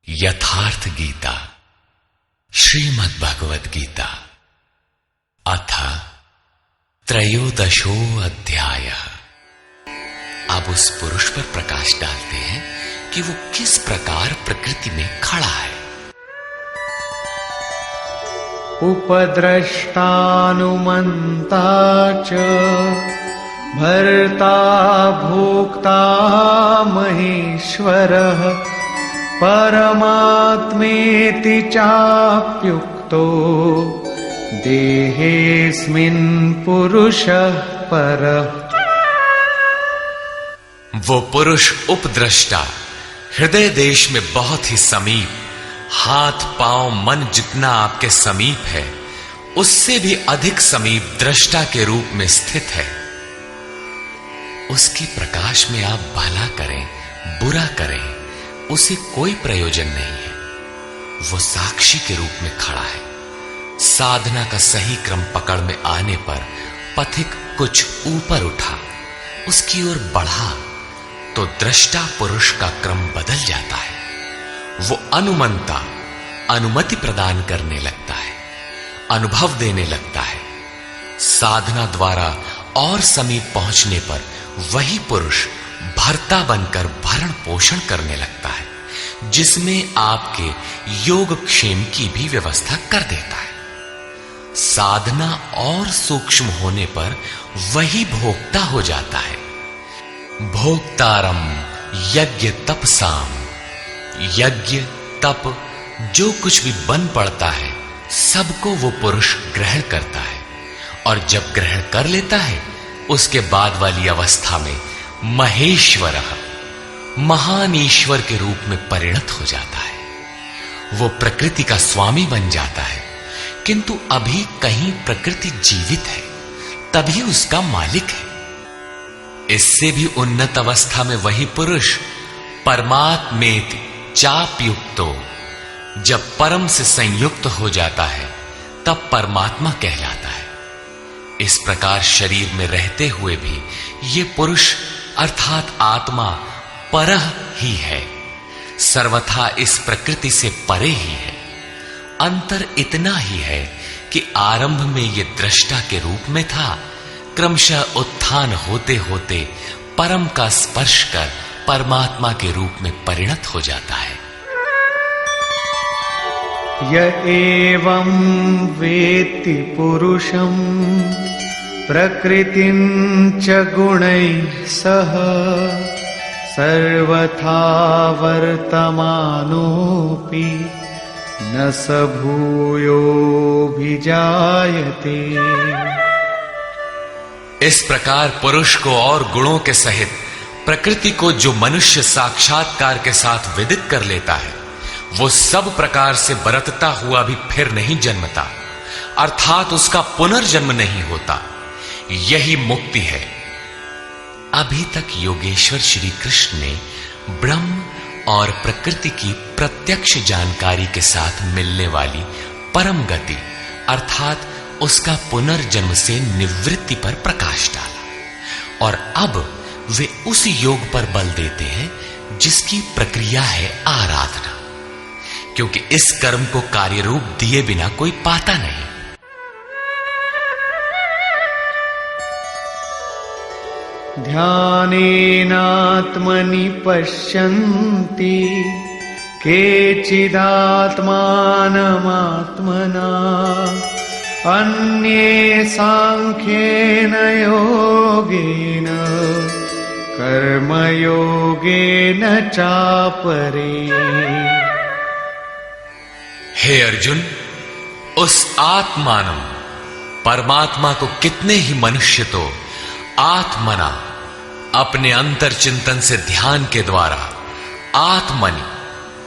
यथार्थ गीता श्रीमद् भगवद गीता अथ त्रयोदशो अध्याय। अब उस पुरुष पर प्रकाश डालते हैं कि वो किस प्रकार प्रकृति में खड़ा है। उपद्रष्टानुमन्ता च भर्ता भोक्ता महेश्वरः परमात्मेति चाप्युक्तो देहेऽस्मिन् पुरुषः परः। वो पुरुष उपद्रष्टा, हृदय देश में बहुत ही समीप, हाथ पांव मन जितना आपके समीप है उससे भी अधिक समीप दृष्टा के रूप में स्थित है। उसके प्रकाश में आप भला करें बुरा करें उसे कोई प्रयोजन नहीं है। वो साक्षी के रूप में खड़ा है। साधना का सही क्रम पकड़ में आने पर पथिक कुछ ऊपर उठा, उसकी ओर बढ़ा तो दृष्टा पुरुष का क्रम बदल जाता है। वो अनुमंता अनुमति प्रदान करने लगता है, अनुभव देने लगता है। साधना द्वारा और समीप पहुंचने पर वही पुरुष भर्ता बनकर भरण पोषण करने लगता है, जिसमें आपके योगक्षेम की भी व्यवस्था कर देता है। साधना और सूक्ष्म होने पर वही भोक्ता हो जाता है। भोक्तारम यज्ञ तपसाम, यज्ञ तप जो कुछ भी बन पड़ता है सबको वो पुरुष ग्रहण करता है, और जब ग्रहण कर लेता है उसके बाद वाली अवस्था में महेश्वर महान ईश्वर के रूप में परिणत हो जाता है। वो प्रकृति का स्वामी बन जाता है, किंतु अभी कहीं प्रकृति जीवित है तभी उसका मालिक है। इससे भी उन्नत अवस्था में वही पुरुष परमात्मेति चाप्युक्तो, जब परम से संयुक्त हो जाता है तब परमात्मा कहलाता है। इस प्रकार शरीर में रहते हुए भी ये पुरुष अर्थात आत्मा परह ही है, सर्वथा इस प्रकृति से परे ही है। अंतर इतना ही है कि आरंभ में ये दृष्टा के रूप में था, क्रमशः उत्थान होते होते परम का स्पर्श कर परमात्मा के रूप में परिणत हो जाता है। य एवं वेत्ति पुरुषं प्रकृतिं च गुणैः सह सर्वथा वर्तमानोऽपि न स भूयोऽभिजायते। इस प्रकार पुरुष को और गुणों के सहित प्रकृति को जो मनुष्य साक्षात्कार के साथ विदित कर लेता है वो सब प्रकार से बरतता हुआ भी फिर नहीं जन्मता, अर्थात उसका पुनर्जन्म नहीं होता। यही मुक्ति है। अभी तक योगेश्वर श्री कृष्ण ने ब्रह्म और प्रकृति की प्रत्यक्ष जानकारी के साथ मिलने वाली परम गति अर्थात उसका पुनर्जन्म से निवृत्ति पर प्रकाश डाला, और अब वे उस योग पर बल देते हैं जिसकी प्रक्रिया है आराधना, क्योंकि इस कर्म को कार्य रूप दिए बिना कोई पाता नहीं। ध्यानेनात्मनि पश्यन्ति केचिदात्मानमात्मना अन्ये सांख्येन योगेन कर्मयोगेन चापरे। हे अर्जुन, उस आत्मानम परमात्मा को कितने ही मनुष्य तो आत्मना अपने अंतर चिंतन से ध्यान के द्वारा आत्मनि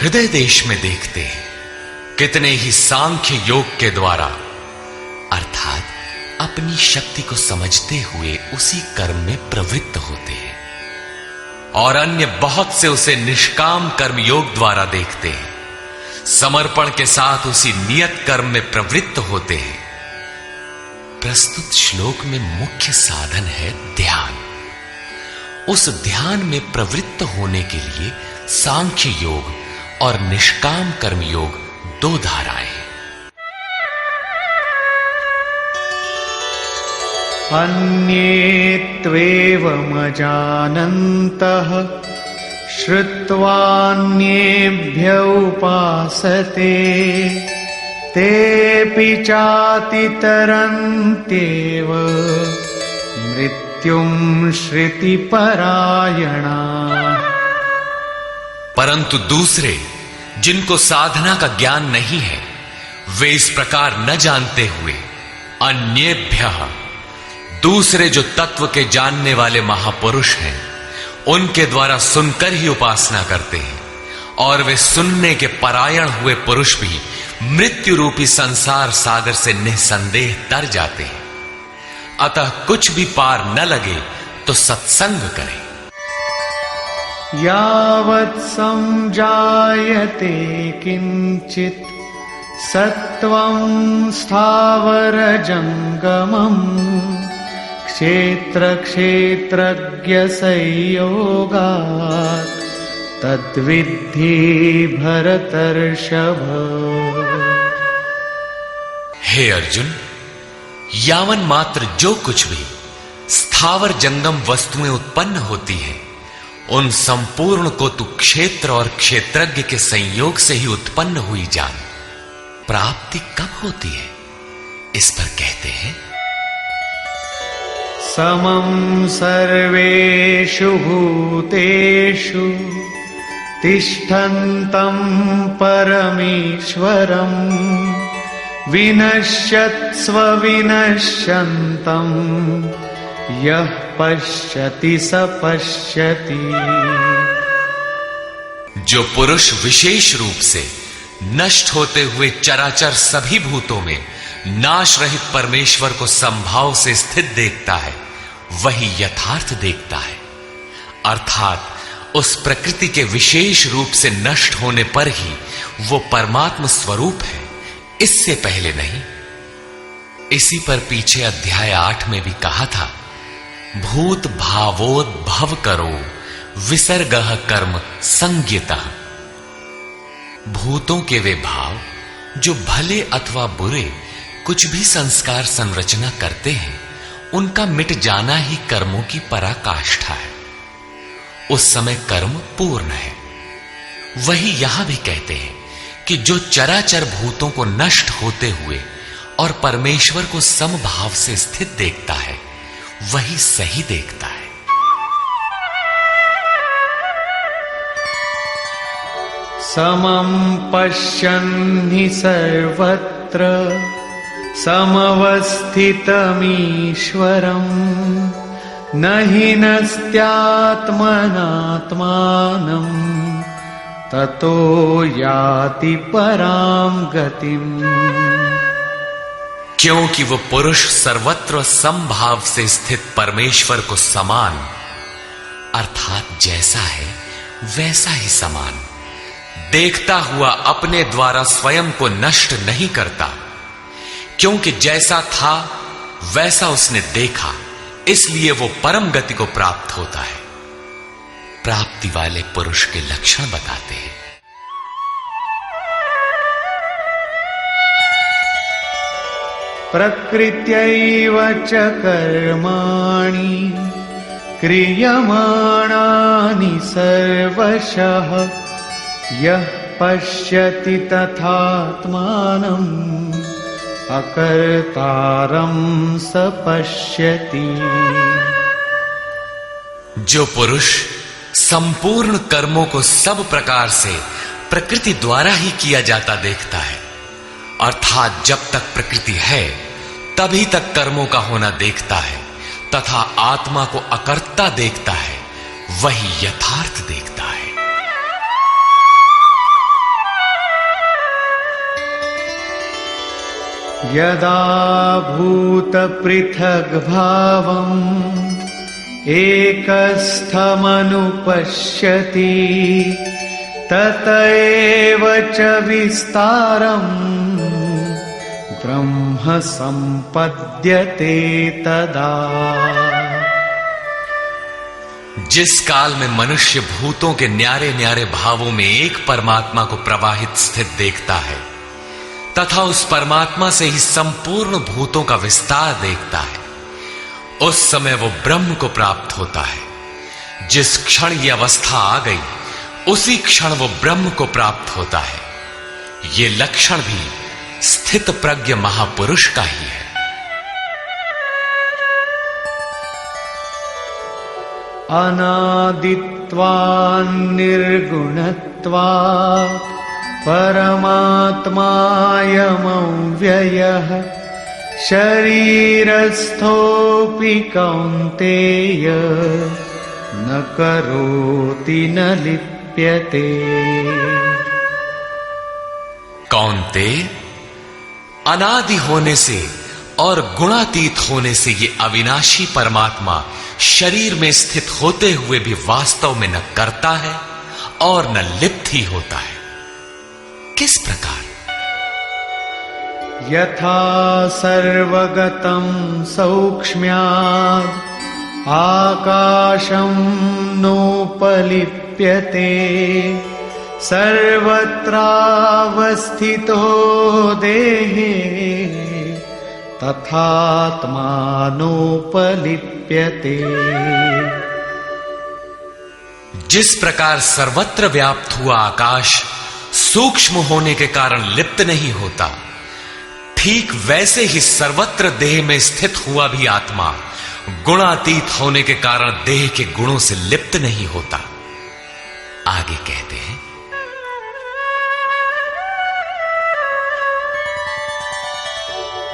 हृदय देश में देखते हैं, कितने ही सांख्य योग के द्वारा अर्थात अपनी शक्ति को समझते हुए उसी कर्म में प्रवृत्त होते हैं, और अन्य बहुत से उसे निष्काम कर्म योग द्वारा देखते हैं, समर्पण के साथ उसी नियत कर्म में प्रवृत्त होते हैं। प्रस्तुत श्लोक में मुख्य साधन है ध्यान। उस ध्यान में प्रवृत्त होने के लिए सांख्य योग और निष्काम कर्मयोग 2 धाराएं हैं। अन्ये त्वेवमजानन्तः श्रुत्वान्येभ्य उपासते तेऽपि चातितरन्त्येव मृत्युं श्रुतिपरायणा। परंतु दूसरे जिनको साधना का ज्ञान नहीं है, वे इस प्रकार न जानते हुए अन्येभ्यः, दूसरे जो तत्व के जानने वाले महापुरुष हैं, उनके द्वारा सुनकर ही उपासना करते हैं, और वे सुनने के परायण हुए पुरुष भी मृत्यु रूपी संसार सागर से निसंदेह तर जाते हैं। अतः कुछ भी पार न लगे तो सत्संग करें। यावत् संजायते किंचित् सत्वं स्थावरजंगमम् क्षेत्र क्षेत्रज्ञ संयोगात् तद्विद्धि भरतर्षभ। हे अर्जुन, यावन मात्र जो कुछ भी स्थावर जंगम वस्तुएं उत्पन्न होती हैं, उन संपूर्ण को तू क्षेत्र और क्षेत्रज्ञ के संयोग से ही उत्पन्न हुई जान। प्राप्ति कब होती है, इस पर कहते हैं समं सर्वेषु भूतेषु तिष्ठन्तं परमेश्वरं विनश्यत्स्व विनश्यन्तं यः पश्यति स पश्यति। जो पुरुष विशेष रूप से नष्ट होते हुए चराचर सभी भूतों में नाश रहित परमेश्वर को संभाव से स्थित देखता है, वही यथार्थ देखता है। अर्थात उस प्रकृति के विशेष रूप से नष्ट होने पर ही वो परमात्म स्वरूप है, इससे पहले नहीं। इसी पर पीछे अध्याय 8 में भी कहा था, भूत भावोद्भव करो विसर्गः कर्म संज्ञितः। भूतों के वे भाव जो भले अथवा बुरे कुछ भी संस्कार संरचना करते हैं, उनका मिट जाना ही कर्मों की पराकाष्ठा है। उस समय कर्म पूर्ण है। वही यहां भी कहते हैं कि जो चराचर भूतों को नष्ट होते हुए और परमेश्वर को समभाव से स्थित देखता है, वही सही देखता है। समं पश्यन् हि सर्वत्र समवस्थितमीश्वरम् न हि नस्त्यात्मनात्मानं ततो याति परां गतिम्। क्योंकि वो पुरुष सर्वत्र समभाव से स्थित परमेश्वर को समान अर्थात जैसा है वैसा ही समान देखता हुआ अपने द्वारा स्वयं को नष्ट नहीं करता, क्योंकि जैसा था वैसा उसने देखा, इसलिए वो परम गति को प्राप्त होता है। प्राप्ति वाले पुरुष के लक्षण बताते हैं। प्रकृत्यैव च कर्माणि क्रियमाणानि सर्वशः यः पश्यति तथात्मानम् अकर्तारं स पश्यति। जो पुरुष संपूर्ण कर्मों को सब प्रकार से प्रकृति द्वारा ही किया जाता देखता है, अर्थात जब तक प्रकृति है तभी तक कर्मों का होना देखता है, तथा आत्मा को अकर्ता देखता है, वही यथार्थ देखता है। यदा भूत पृथग् भावम् एकस्थमनुपश्यति तत एव च विस्तारम् ब्रह्म संपद्यते तदा। जिस काल में मनुष्य भूतों के न्यारे न्यारे भावों में एक परमात्मा को प्रवाहित स्थित देखता है तथा उस परमात्मा से ही संपूर्ण भूतों का विस्तार देखता है, उस समय वो ब्रह्म को प्राप्त होता है। जिस क्षण ये अवस्था आ गई उसी क्षण वो ब्रह्म को प्राप्त होता है। ये लक्षण भी स्थित प्रज्ञ महापुरुष का ही है। अनादित्वान् निर्गुणत्वात् परमात्मायमव्ययः शरीरस्थोऽपि कौन्तेय न करोति न लिप्यते। कौन्तेय, अनादि होने से और गुणातीत होने से ये अविनाशी परमात्मा शरीर में स्थित होते हुए भी वास्तव में न करता है और न लिप्त ही होता है। किस प्रकार? यथा सर्वगतं सौक्ष्म्यात् आकाशं नोपलिप्यते सर्वत्रावस्थितो देहे तथात्मानोपलिप्यते। जिस प्रकार सर्वत्र व्याप्त हुआ आकाश सूक्ष्म होने के कारण लिप्त नहीं होता, ठीक वैसे ही सर्वत्र देह में स्थित हुआ भी आत्मा गुणातीत होने के कारण देह के गुणों से लिप्त नहीं होता। आगे कहते हैं,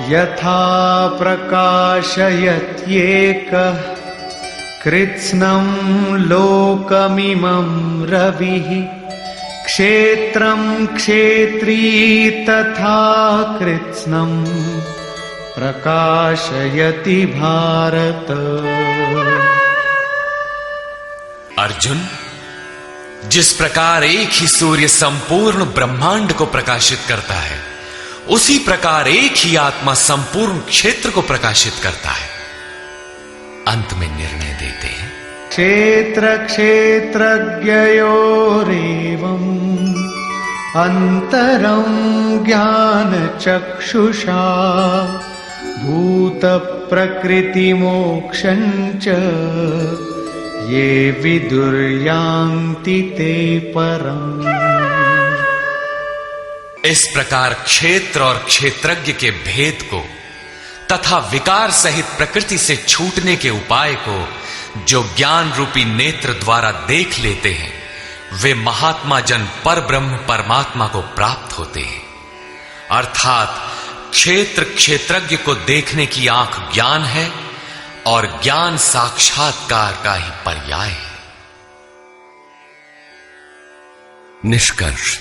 यथा प्रकाशयत्येकः कृत्स्नं लोकमिमं रविः क्षेत्रं क्षेत्री तथा कृत्स्नं प्रकाशयति भारत। अर्जुन, जिस प्रकार एक ही सूर्य संपूर्ण ब्रह्मांड को प्रकाशित करता है, उसी प्रकार एक ही आत्मा संपूर्ण क्षेत्र को प्रकाशित करता है। अंत में निर्णय देते हैं, क्षेत्र क्षेत्रज्ञयोरेवम् अंतरं ज्ञान चक्षुषा भूत प्रकृति मोक्षं च ये विदुर्यान्ति ते परम्। इस प्रकार क्षेत्र और क्षेत्रज्ञ के भेद को तथा विकार सहित प्रकृति से छूटने के उपाय को जो ज्ञान रूपी नेत्र द्वारा देख लेते हैं, वे महात्मा जन पर ब्रह्म परमात्मा को प्राप्त होते हैं। अर्थात क्षेत्र क्षेत्रज्ञ को देखने की आंख ज्ञान है और ज्ञान साक्षात्कार का ही पर्याय है। निष्कर्ष,